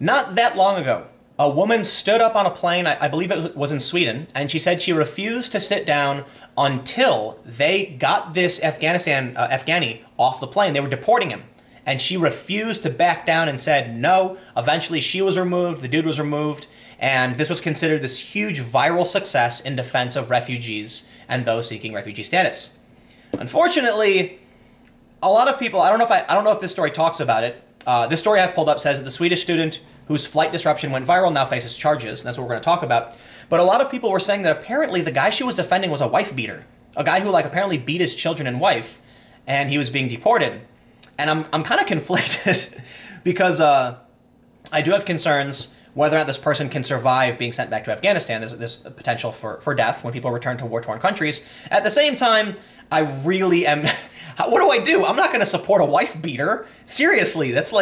Not that long ago, a woman stood up on a plane, I believe it was in Sweden, and she said she refused to sit down until they got this Afghani off the plane. They were deporting him. And she refused to back down and said no. Eventually she was removed, the dude was removed, and this was considered this huge viral success in defense of refugees and those seeking refugee status. Unfortunately, a lot of people, I don't know if this story talks about it. This story I've pulled up says that the Swedish student whose flight disruption went viral now faces charges, and that's what we're going to talk about. But a lot of people were saying that apparently the guy she was defending was a wife beater, a guy who apparently beat his children and wife, and he was being deported. And I'm kind of conflicted because I do have concerns whether or not this person can survive being sent back to Afghanistan. There's potential for death when people return to war-torn countries. At the same time, I really am... What do? I'm not going to support a wife beater. Seriously, that's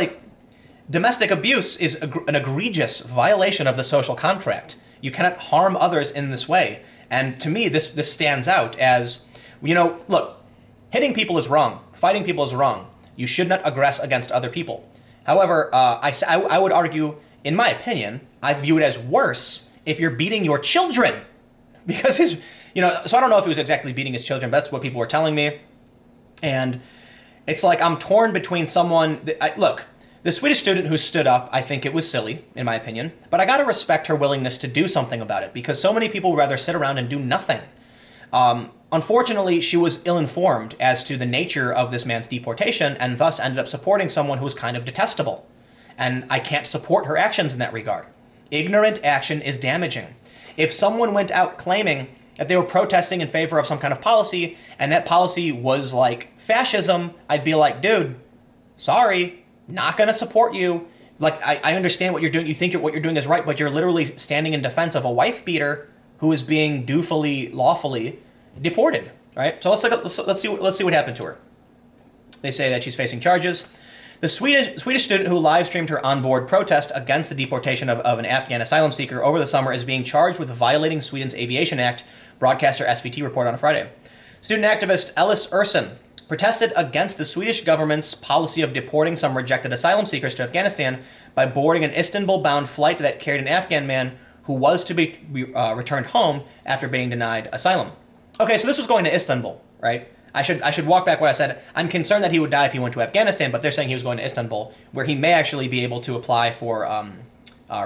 domestic abuse is an egregious violation of the social contract. You cannot harm others in this way. And to me, this stands out as, look, hitting people is wrong. Fighting people is wrong. You should not aggress against other people. However, I would argue, in my opinion, I view it as worse if you're beating your children. Because so I don't know if he was exactly beating his children, but that's what people were telling me. And it's I'm torn between someone, look, the Swedish student who stood up, I think it was silly, in my opinion, but I gotta respect her willingness to do something about it, because so many people would rather sit around and do nothing. Unfortunately, she was ill-informed as to the nature of this man's deportation and thus ended up supporting someone who was kind of detestable. And I can't support her actions in that regard. Ignorant action is damaging. If someone went out claiming that they were protesting in favor of some kind of policy and that policy was fascism, I'd be like, dude, sorry, not gonna support you. I understand what you're doing. You think what you're doing is right, but you're literally standing in defense of a wife beater who is being lawfully deported, right? So let's see what happened to her. They say that she's facing charges. The Swedish student who live streamed her onboard protest against the deportation of an Afghan asylum seeker over the summer is being charged with violating Sweden's Aviation Act, broadcaster SVT reported on Friday. Student activist Ellis Urson protested against the Swedish government's policy of deporting some rejected asylum seekers to Afghanistan by boarding an Istanbul-bound flight that carried an Afghan man who was to be returned home after being denied asylum. Okay, so this was going to Istanbul, right? I should walk back what I said. I'm concerned that he would die if he went to Afghanistan, but they're saying he was going to Istanbul, where he may actually be able to apply for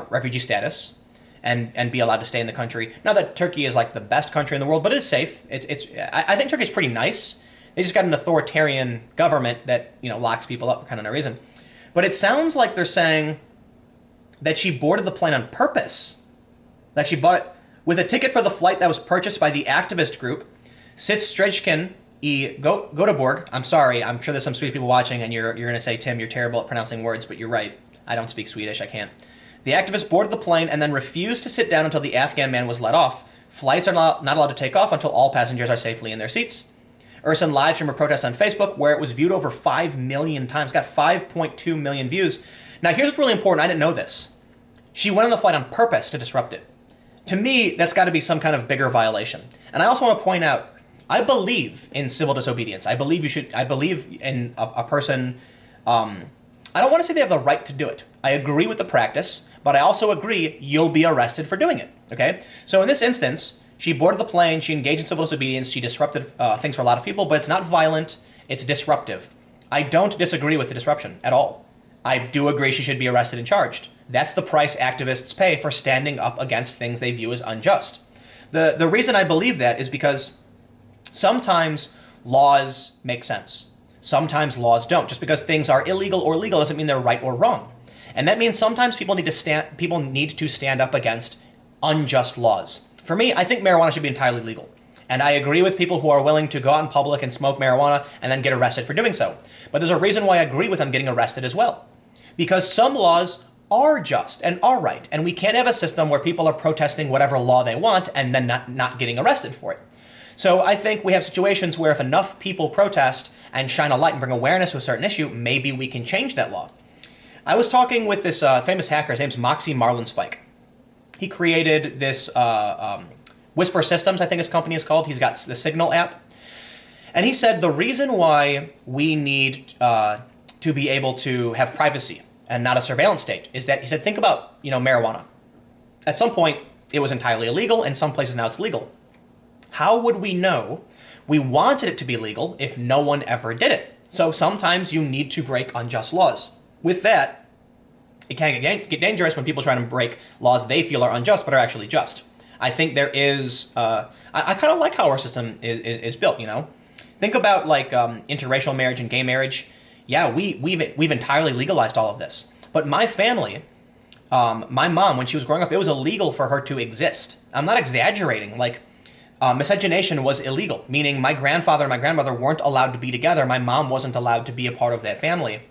refugee status and be allowed to stay in the country. Not that Turkey is the best country in the world, but it's safe. I think Turkey's pretty nice. They just got an authoritarian government that locks people up for kind of no reason. But it sounds like they're saying that she boarded the plane on purpose. That she bought it with a ticket for the flight that was purchased by the activist group Sitstrechen i Göteborg. I'm sorry, I'm sure there's some Swedish people watching and you're going to say, Tim, you're terrible at pronouncing words, but you're right. I don't speak Swedish, I can't. The activist boarded the plane and then refused to sit down until the Afghan man was let off. Flights are not allowed to take off until all passengers are safely in their seats. Urson live streamed a protest on Facebook where it was viewed over 5 million times. Got 5.2 million views. Now here's what's really important. I didn't know this. She went on the flight on purpose to disrupt it. To me, that's got to be some kind of bigger violation. And I also want to point out, I believe in civil disobedience. I believe in a person, I don't want to say they have the right to do it. I agree with the practice, but I also agree you'll be arrested for doing it, okay? So in this instance, she boarded the plane, she engaged in civil disobedience, she disrupted things for a lot of people, but it's not violent, it's disruptive. I don't disagree with the disruption at all. I do agree she should be arrested and charged. That's the price activists pay for standing up against things they view as unjust. The reason I believe that is because sometimes laws make sense. Sometimes laws don't. Just because things are illegal or legal doesn't mean they're right or wrong. And that means sometimes people need to stand up against unjust laws. For me, I think marijuana should be entirely legal. And I agree with people who are willing to go out in public and smoke marijuana and then get arrested for doing so. But there's a reason why I agree with them getting arrested as well. Because some laws are just and are right. And we can't have a system where people are protesting whatever law they want and then not getting arrested for it. So I think we have situations where if enough people protest and shine a light and bring awareness to a certain issue, maybe we can change that law. I was talking with this famous hacker. His name's Moxie Marlinspike. He created this Whisper Systems, I think his company is called. He's got the Signal app. And he said the reason why we need to be able to have privacy and not a surveillance state is that he said, think about, marijuana. At some point, it was entirely illegal. In some places now it's legal. How would we know we wanted it to be legal if no one ever did it? So sometimes you need to break unjust laws. With that, it can get dangerous when people try to break laws they feel are unjust but are actually just. I think there is, I kind of like how our system is built, Think about like interracial marriage and gay marriage. Yeah, we've entirely legalized all of this. But my family, my mom, when she was growing up, it was illegal for her to exist. I'm not exaggerating. Like, miscegenation was illegal, meaning my grandfather and my grandmother weren't allowed to be together. My mom wasn't allowed to be a part of that family.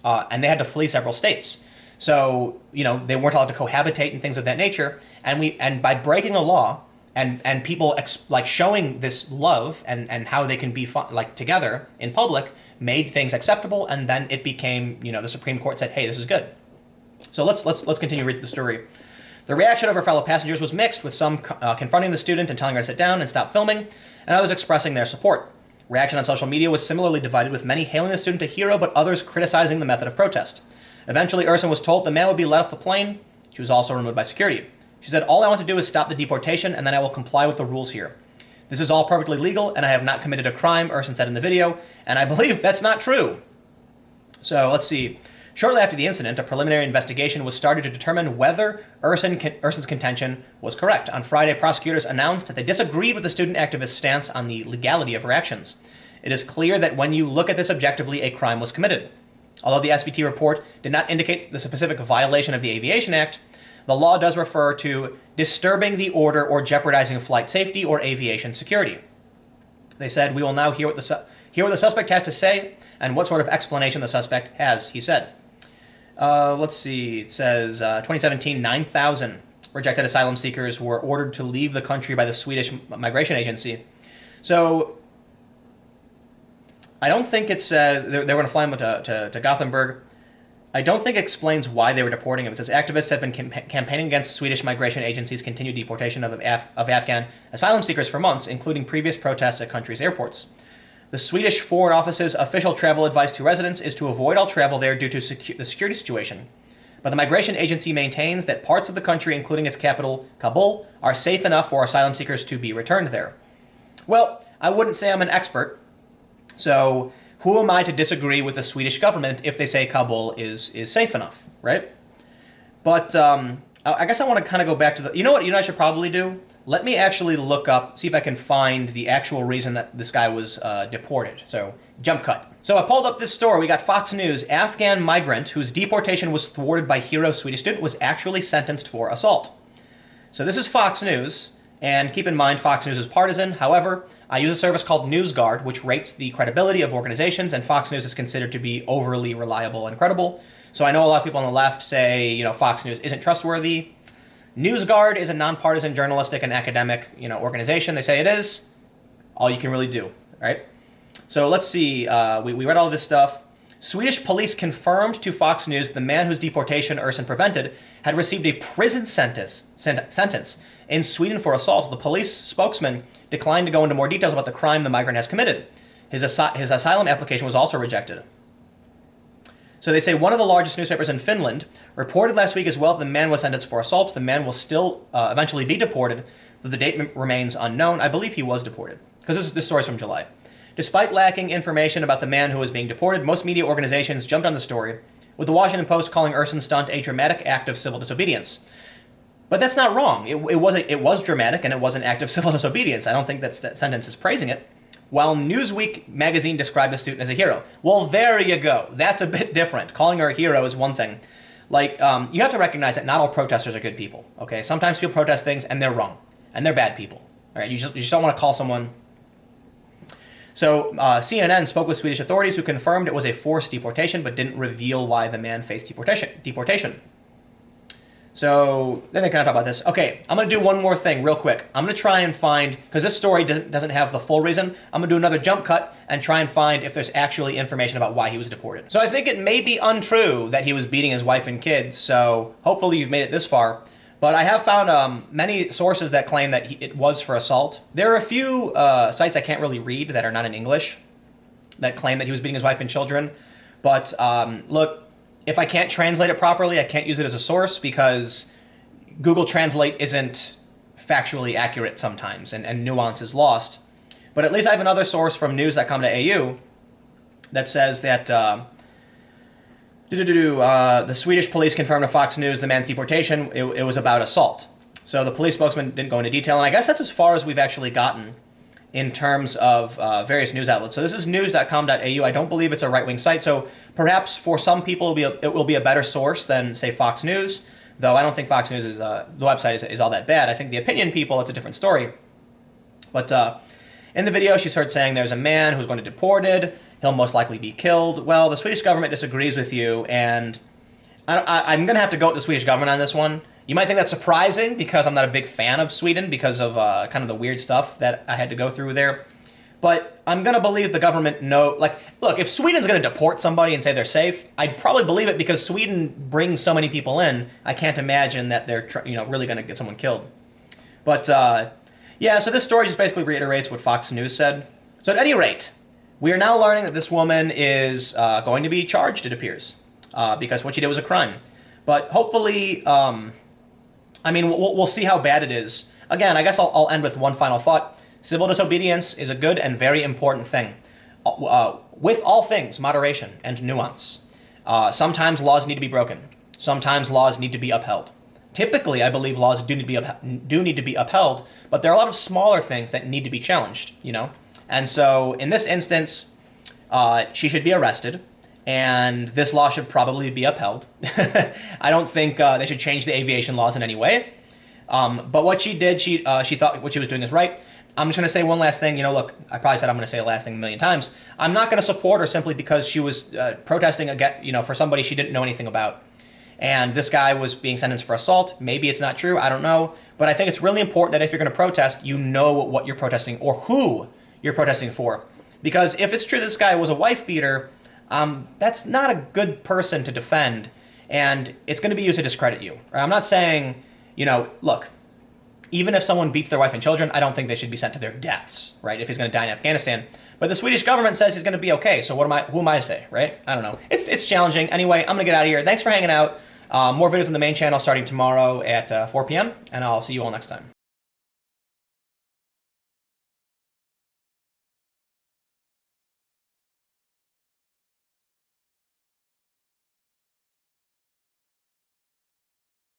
And they had to flee several states. So, they weren't allowed to cohabitate and things of that nature. And by breaking the law and people showing this love and how they can be together in public made things acceptable. And then it became, the Supreme Court said, hey, this is good. So let's continue reading the story. The reaction of her fellow passengers was mixed, with some confronting the student and telling her to sit down and stop filming, and others expressing their support. Reaction on social media was similarly divided, with many hailing the student a hero, but others criticizing the method of protest. Eventually, Urson was told the man would be let off the plane. She was also removed by security. She said, all I want to do is stop the deportation, and then I will comply with the rules here. This is all perfectly legal, and I have not committed a crime, Urson said in the video, and I believe that's not true. So let's see. Shortly after the incident, a preliminary investigation was started to determine whether Urson's contention was correct. On Friday, prosecutors announced that they disagreed with the student activist's stance on the legality of her actions. It is clear that when you look at this objectively, a crime was committed. Although the SVT report did not indicate the specific violation of the Aviation Act, the law does refer to disturbing the order or jeopardizing flight safety or aviation security. They said, we will now hear what the suspect has to say and what sort of explanation the suspect has, he said. Let's see, it says 2017, 9,000 rejected asylum seekers were ordered to leave the country by the Swedish migration agency. So I don't think it says they were going to fly them to Gothenburg. I don't think it explains why they were deporting him. It says activists have been campaigning against Swedish migration agency's continued deportation of Afghan asylum seekers for months, including previous protests at country's airports. The Swedish Foreign Office's official travel advice to residents is to avoid all travel there due to the security situation. But the migration agency maintains that parts of the country, including its capital, Kabul, are safe enough for asylum seekers to be returned there. Well, I wouldn't say I'm an expert, so who am I to disagree with the Swedish government if they say Kabul is safe enough, right? But I guess I want to kind of go back to the... You know what I should probably do? Let me actually look up, see if I can find the actual reason that this guy was deported. So, jump cut. So I pulled up this story. We got Fox News. Afghan migrant whose deportation was thwarted by hero Swedish student was actually sentenced for assault. So this is Fox News. And keep in mind, Fox News is partisan. However, I use a service called NewsGuard, which rates the credibility of organizations, and Fox News is considered to be overly reliable and credible. So I know a lot of people on the left say, Fox News isn't trustworthy. NewsGuard is a nonpartisan journalistic and academic, organization. They say it is. All you can really do, right? So let's see. We read all of this stuff. Swedish police confirmed to Fox News the man whose deportation Urson prevented had received a prison sentence in Sweden for assault. The police spokesman declined to go into more details about the crime the migrant has committed. His asylum application was also rejected. So they say one of the largest newspapers in Finland reported last week as well that the man was sentenced for assault. The man will still eventually be deported, though the date remains unknown. I believe he was deported, because this story is from July. Despite lacking information about the man who was being deported, most media organizations jumped on the story, with the Washington Post calling Urson's stunt a dramatic act of civil disobedience. But that's not wrong. It was dramatic, and it was an act of civil disobedience. I don't think that sentence is praising it. While Newsweek magazine described the student as a hero. Well, there you go. That's a bit different. Calling her a hero is one thing. You have to recognize that not all protesters are good people, okay? Sometimes people protest things, and they're wrong. And they're bad people, all right? You just don't want to call someone... So CNN spoke with Swedish authorities who confirmed it was a forced deportation, but didn't reveal why the man faced deportation. So then they kind of talk about this. Okay, I'm going to do one more thing real quick. I'm going to try and find, because this story doesn't have the full reason, I'm going to do another jump cut and try and find if there's actually information about why he was deported. So I think it may be untrue that he was beating his wife and kids, so hopefully you've made it this far. But I have found many sources that claim that it was for assault. There are a few sites I can't really read that are not in English that claim that he was beating his wife and children. But look, If I can't translate it properly, I can't use it as a source because Google Translate isn't factually accurate sometimes, and nuance is lost. But at least I have another source from news.com.au that says that the Swedish police confirmed to Fox News the man's deportation. It was about assault. So the police spokesman didn't go into detail, and I guess that's as far as we've actually gotten in terms of various news outlets. So this is news.com.au. I don't believe it's a right-wing site, so perhaps for some people it will be a better source than, say, Fox News, though I don't think Fox News the website is all that bad. I think the opinion people, it's a different story. But in the video, she starts saying there's a man who's going to be deported. He'll most likely be killed. Well, the Swedish government disagrees with you, and I'm going to have to go with the Swedish government on this one. You might think that's surprising because I'm not a big fan of Sweden because of kind of the weird stuff that I had to go through there. But I'm going to believe the government look, if Sweden's going to deport somebody and say they're safe, I'd probably believe it because Sweden brings so many people in. I can't imagine that they're really going to get someone killed. But yeah, so this story just basically reiterates what Fox News said. So at any rate, we are now learning that this woman is going to be charged, it appears, because what she did was a crime. But hopefully, we'll see how bad it is. Again, I guess I'll end with one final thought. Civil disobedience is a good and very important thing. With all things, moderation and nuance. Sometimes laws need to be broken. Sometimes laws need to be upheld. Typically, I believe laws do need to be upheld, but there are a lot of smaller things that need to be challenged, And so, in this instance, she should be arrested, and this law should probably be upheld. I don't think they should change the aviation laws in any way. But what she did, she thought what she was doing is right. I'm just going to say one last thing. Look, I probably said I'm going to say the last thing a million times. I'm not going to support her simply because she was protesting for somebody she didn't know anything about. And this guy was being sentenced for assault. Maybe it's not true. I don't know. But I think it's really important that if you're going to protest, you know what you're protesting or who you're protesting for. Because if it's true this guy was a wife beater, that's not a good person to defend. And it's going to be used to discredit you. I'm not saying, look, even if someone beats their wife and children, I don't think they should be sent to their deaths, right? If he's going to die in Afghanistan. But the Swedish government says he's going to be okay. So who am I to say, right? I don't know. It's challenging. Anyway, I'm going to get out of here. Thanks for hanging out. More videos on the main channel starting tomorrow at 4 p.m. And I'll see you all next time.